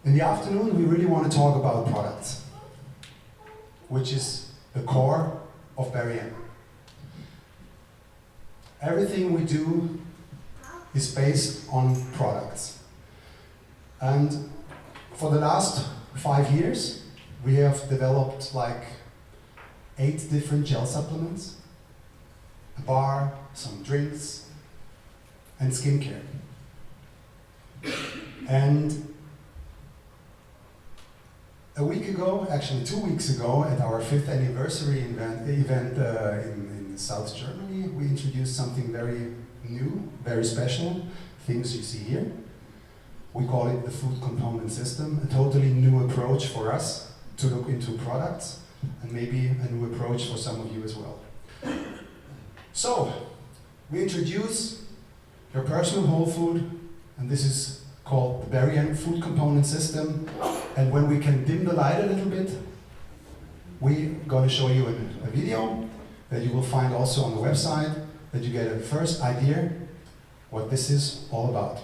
In the afternoon, we really want to talk about products, which is the core of BerryEn. Everything we do is based on products. And for the last 5 years, we have developed like 8 different gel supplements, a bar, some drinks, and skincare. And a week ago, actually 2 weeks ago, at our 5th anniversary event in South Germany, we introduced something very new, very special, things you see here. We call it the food component system, a totally new approach for us to look into products, and maybe a new approach for some of you as well. So, we introduce your personal whole food, and this is called the BerryEn food component system. And when we can dim the light a little bit, we're going to show you a video that you will find also on the website, that you get a first idea what this is all about.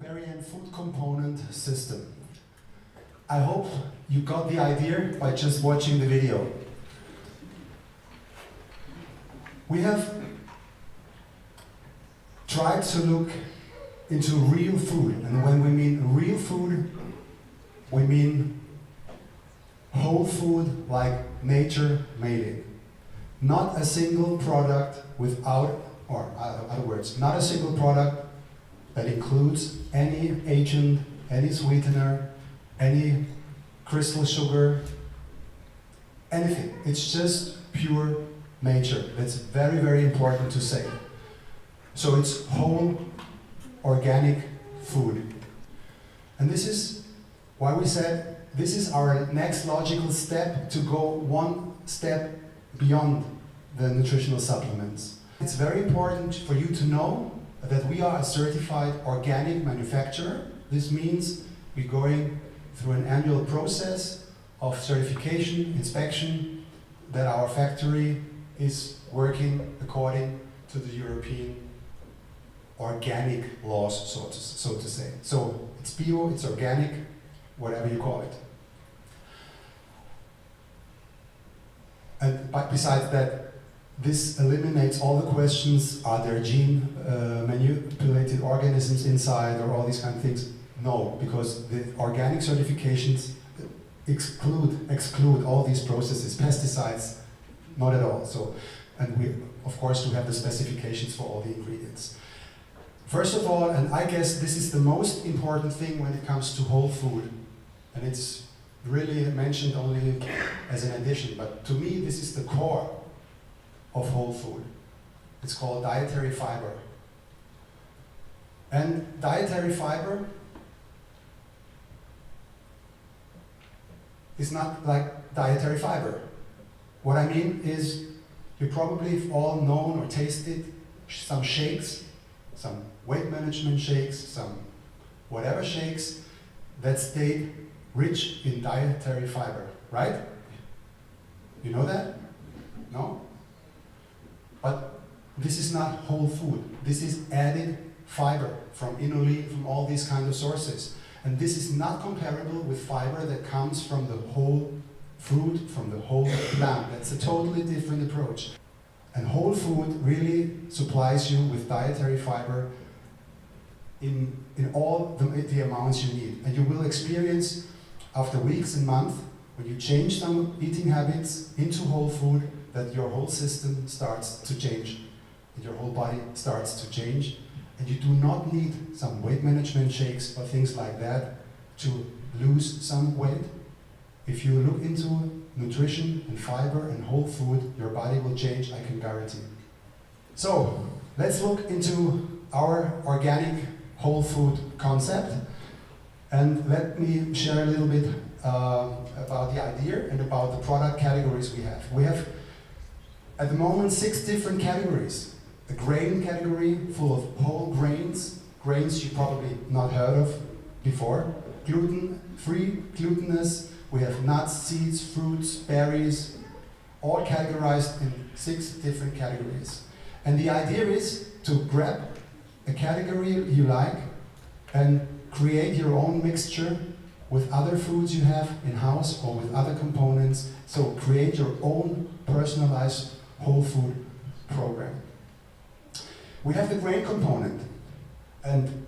BerryEn food component system. I hope you got the idea by just watching the video. We have tried to look into real food, and when we mean real food, we mean whole food like nature made it. Not a single product without, or other words, not a single product that includes any agent, any sweetener, any crystal sugar, anything. It's just pure nature. That's very, very important to say. So it's whole, organic food. And this is why we said this is our next logical step to go one step beyond the nutritional supplements. It's very important for you to know that we are a certified organic manufacturer. This means we're going through an annual process of certification, inspection, that our factory is working according to the European organic laws, so to say. So it's bio, it's organic, whatever you call it. And besides that, this eliminates all the questions, are there gene manipulated organisms inside or all these kind of things? No, because the organic certifications, exclude all these processes, pesticides, not at all. So, and we, of course, do have the specifications for all the ingredients. First of all, and I guess this is the most important thing when it comes to whole food, and it's really mentioned only as an addition, but to me this is the core of whole food. It's called dietary fiber. And dietary fiber is not like dietary fiber. What I mean is, you probably have all known or tasted some shakes, some weight management shakes, some whatever shakes that state rich in dietary fiber, right? You know that? No? But this is not whole food. This is added fiber from inulin, from all these kind of sources. And this is not comparable with fiber that comes from the whole fruit, from the whole plant. That's a totally different approach. And whole food really supplies you with dietary fiber in all the amounts you need. And you will experience, after weeks and months, when you change some eating habits into whole food, that your whole system starts to change, and your whole body starts to change. And you do not need some weight management shakes or things like that to lose some weight. If you look into nutrition and fiber and whole food, your body will change, I can guarantee. So, let's look into our organic whole food concept. And let me share a little bit about the idea and about the product categories we have. We have, at the moment, 6 different categories. A grain category full of whole grains you probably not heard of before. Gluten-free, glutinous. We have nuts, seeds, fruits, berries, all categorized in 6 different categories. And the idea is to grab a category you like and create your own mixture with other foods you have in-house or with other components. So create your own personalized whole food program. We have the grain component, and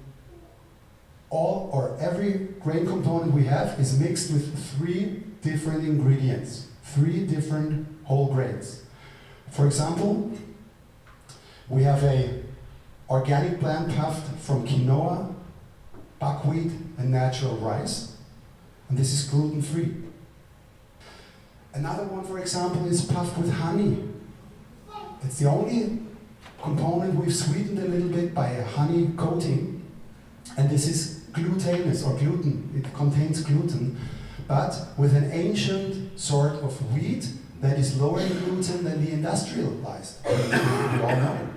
all or every grain component we have is mixed with 3 different ingredients, 3 different whole grains. For example, we have a organic plant puffed from quinoa, buckwheat, and natural rice, and this is gluten-free. Another one, for example, is puffed with honey. It's the only component we've sweetened a little bit by a honey coating, and this is glutinous or gluten. It contains gluten, but with an ancient sort of wheat that is lower in gluten than the industrialized, we all know.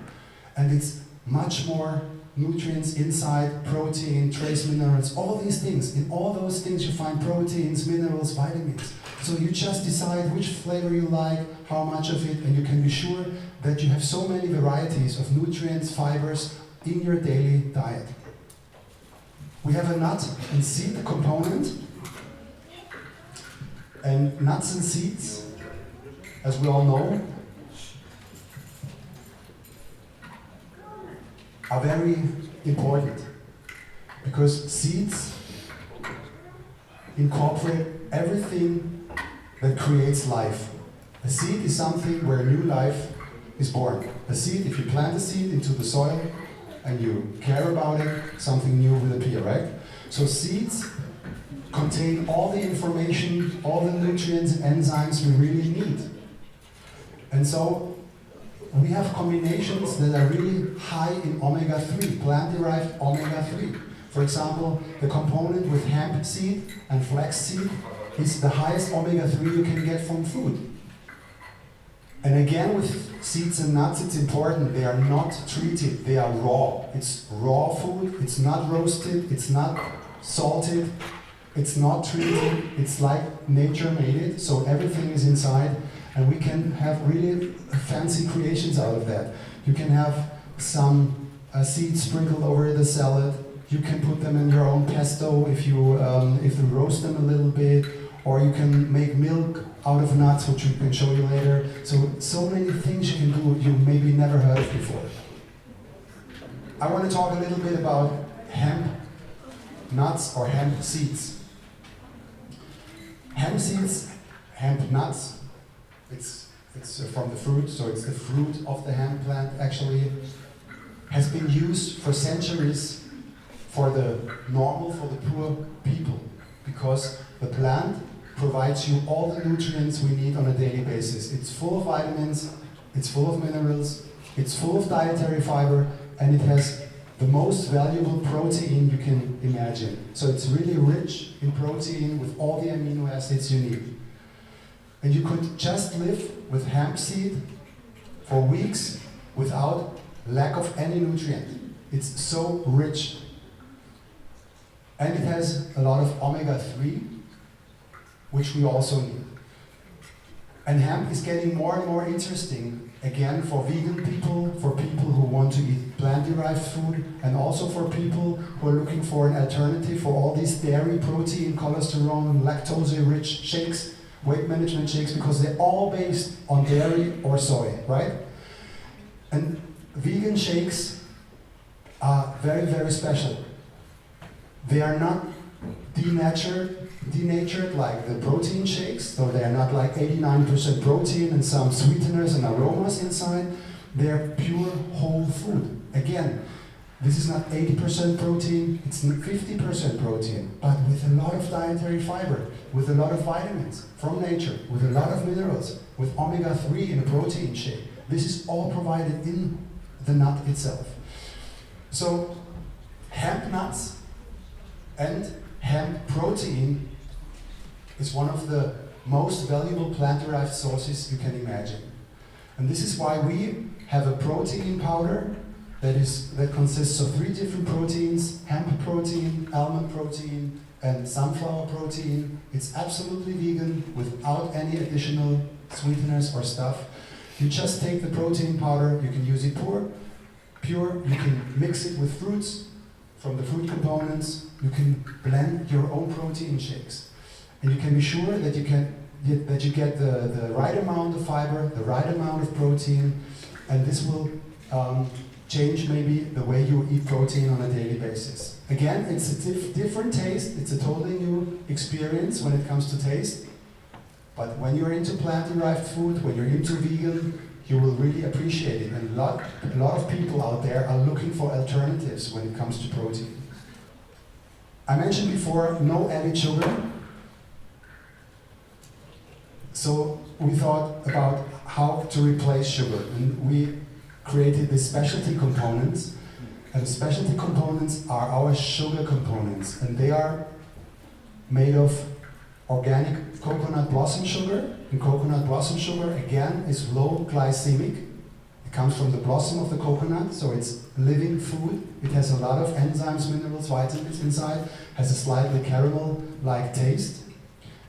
And it's much more nutrients inside, protein, trace minerals, all these things. In all those things you find proteins, minerals, vitamins. So you just decide which flavor you like, how much of it, and you can be sure that you have so many varieties of nutrients, fibers in your daily diet. We have a nut and seed component. And nuts and seeds, as we all know, are very important because seeds incorporate everything that creates life. A seed is something where new life is born. A seed, if you plant a seed into the soil and you care about it, something new will appear, right? So seeds contain all the information, all the nutrients and enzymes we really need. And so we have combinations that are really high in omega-3, plant-derived omega-3. For example, the component with hemp seed and flax seed is the highest omega-3 you can get from food. And again, with seeds and nuts, it's important, they are not treated, they are raw. It's raw food, it's not roasted, it's not salted, it's not treated, it's like nature made it, so everything is inside, and we can have really fancy creations out of that. You can have some seeds sprinkled over the salad, you can put them in your own pesto if you roast them a little bit, or you can make milk out of nuts, which we can show you later. So many things you can do you maybe never heard of before. I want to talk a little bit about hemp nuts or hemp seeds. hemp seeds, hemp nuts, it's from the fruit, so it's the fruit of the hemp plant actually, has been used for centuries for the poor people, because the plant provides you all the nutrients we need on a daily basis. It's full of vitamins, it's full of minerals, it's full of dietary fiber, and it has the most valuable protein you can imagine. So it's really rich in protein with all the amino acids you need. And you could just live with hemp seed for weeks without lack of any nutrient. It's so rich. And it has a lot of omega-3, which we also need. And hemp is getting more and more interesting, again, for vegan people, for people who want to eat plant-derived food, and also for people who are looking for an alternative for all these dairy, protein, cholesterol, and lactose-rich shakes, weight management shakes, because they're all based on dairy or soy, right? And vegan shakes are very, very special. They are not denatured like the protein shakes, so they are not like 89% protein and some sweeteners and aromas inside. They're pure whole food. Again, this is not 80% protein, it's 50% protein, but with a lot of dietary fiber, with a lot of vitamins from nature, with a lot of minerals, with omega-3 in a protein shake. This is all provided in the nut itself. So, hemp nuts and hemp protein is one of the most valuable plant-derived sources you can imagine. And this is why we have a protein powder that consists of 3 different proteins: hemp protein, almond protein, and sunflower protein. It's absolutely vegan without any additional sweeteners or stuff. You just take the protein powder, you can use it pure, you can mix it with fruits from the fruit components, you can blend your own protein shakes. And you can be sure that you get the right amount of fiber, the right amount of protein, and this will change maybe the way you eat protein on a daily basis. Again, it's a different taste, it's a totally new experience when it comes to taste, but when you're into plant-derived food, when you're into vegan, you will really appreciate it. And a lot of people out there are looking for alternatives when it comes to protein. I mentioned before, no added sugar. So we thought about how to replace sugar, and we created these specialty components. And specialty components are our sugar components, and they are made of organic coconut blossom sugar. And coconut blossom sugar, again, is low glycemic. It comes from the blossom of the coconut, so it's living food. It has a lot of enzymes, minerals, vitamins inside, has a slightly caramel-like taste.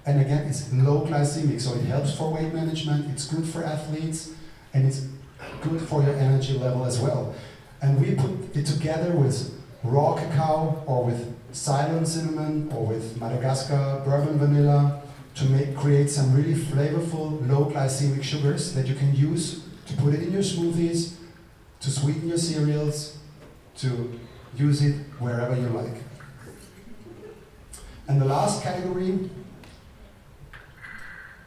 And again, it's low glycemic, so it helps for weight management, it's good for athletes, and it's good for your energy level as well. And we put it together with raw cacao, or with Ceylon cinnamon, or with Madagascar bourbon vanilla, to create some really flavorful, low glycemic sugars that you can use to put it in your smoothies, to sweeten your cereals, to use it wherever you like. And the last category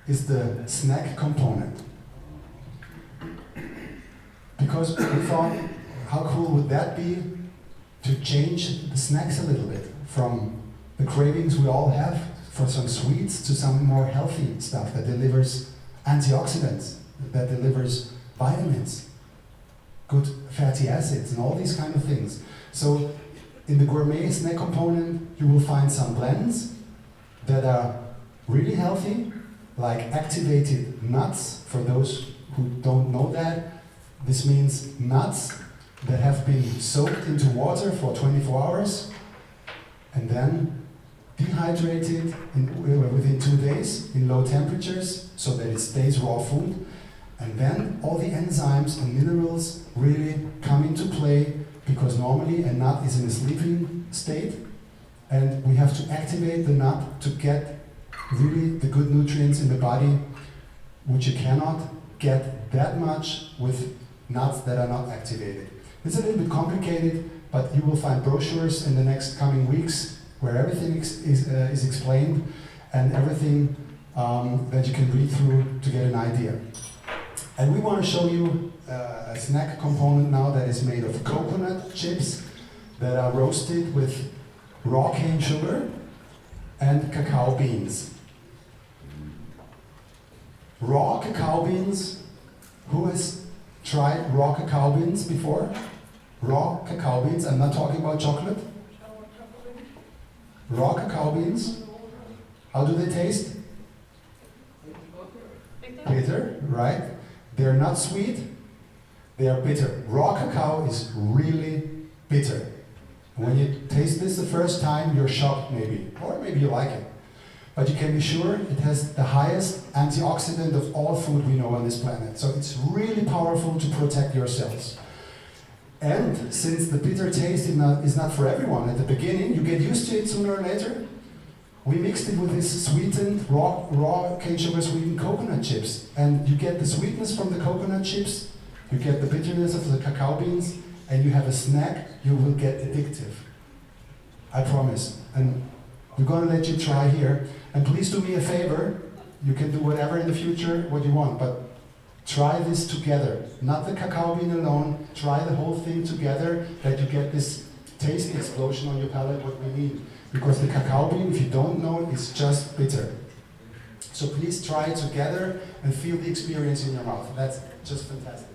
is the snack component. Because we thought, how cool would that be to change the snacks a little bit from the cravings we all have for some sweets to some more healthy stuff that delivers antioxidants, that delivers vitamins, good fatty acids, and all these kind of things. So in the gourmet snack component, you will find some blends that are really healthy, like activated nuts. For those who don't know that, this means nuts that have been soaked into water for 24 hours and then dehydrated within 2 days in low temperatures so that it stays raw food. And then all the enzymes and minerals really come into play, because normally a nut is in a sleeping state, and we have to activate the nut to get really the good nutrients in the body, which you cannot get that much with nuts that are not activated. It's a little bit complicated, but you will find brochures in the next coming weeks where everything is explained, and everything that you can read through to get an idea. And we want to show you a snack component now that is made of coconut chips that are roasted with raw cane sugar and cacao beans. Raw cacao beans. Who has tried raw cacao beans before? Raw cacao beans. I'm not talking about chocolate. Raw cacao beans. How do they taste? Bitter, right? They're not sweet. They are bitter. Raw cacao is really bitter. When you taste this the first time, you're shocked maybe, or maybe you like it. But you can be sure it has the highest antioxidant of all food we know on this planet. So it's really powerful to protect your cells. And since the bitter taste is not for everyone at the beginning, you get used to it sooner or later. We mixed it with this sweetened, raw cane sugar sweetened coconut chips. And you get the sweetness from the coconut chips, you get the bitterness of the cacao beans, and you have a snack you will get addictive. I promise. And we're going to let you try here. And please do me a favor. You can do whatever in the future, what you want, but try this together. Not the cacao bean alone. Try the whole thing together, that you get this taste explosion on your palate, what we need. Because the cacao bean, if you don't know it, is just bitter. So please try it together and feel the experience in your mouth. That's just fantastic.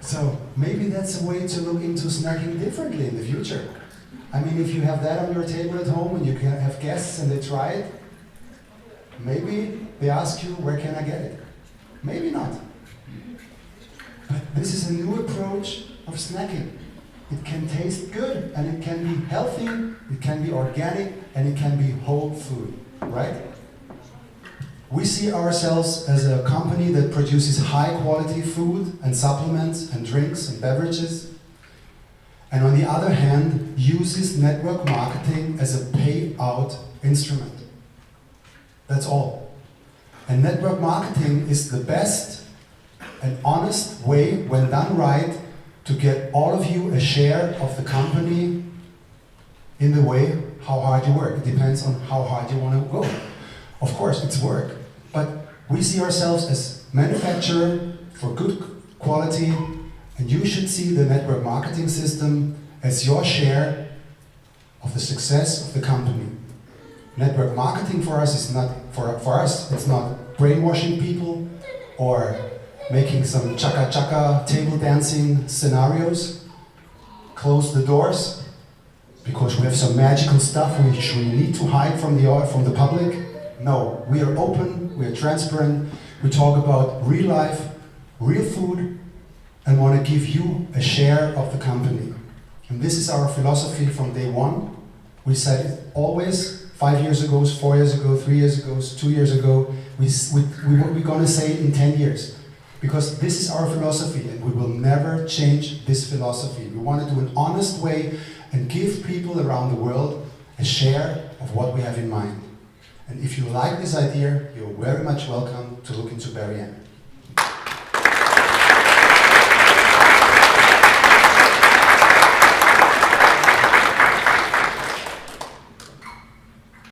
So maybe that's a way to look into snacking differently in the future. I mean, if you have that on your table at home and you can have guests and they try it, maybe they ask you, where can I get it? Maybe not. But this is a new approach of snacking. It can taste good, and it can be healthy, it can be organic, and it can be whole food, right? We see ourselves as a company that produces high quality food and supplements and drinks and beverages, and on the other hand, uses network marketing as a payout instrument. That's all. And network marketing is the best and honest way, when done right, to get all of you a share of the company in the way how hard you work. It depends on how hard you want to go. Of course, it's work. But we see ourselves as manufacturer for good quality, and you should see the network marketing system as your share of the success of the company. Network marketing for us is not, for us, it's not brainwashing people or making some chaka-chaka table dancing scenarios. Close the doors because we have some magical stuff which we need to hide from the public. No, we are open, we are transparent, we talk about real life, real food, and want to give you a share of the company. And this is our philosophy from day one. We said it always, 5 years ago, 4 years ago, 3 years ago, 2 years ago. We're going to say it in 10 years. Because this is our philosophy, and we will never change this philosophy. We want to do an honest way and give people around the world a share of what we have in mind. And if you like this idea, you're very much welcome to look into BerryEn.